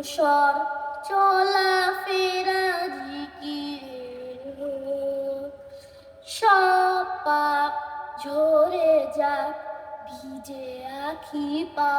ধূসর চলা ফেরা জিকিরের সব পাপ ঝরে যাক ভিজে আখি পা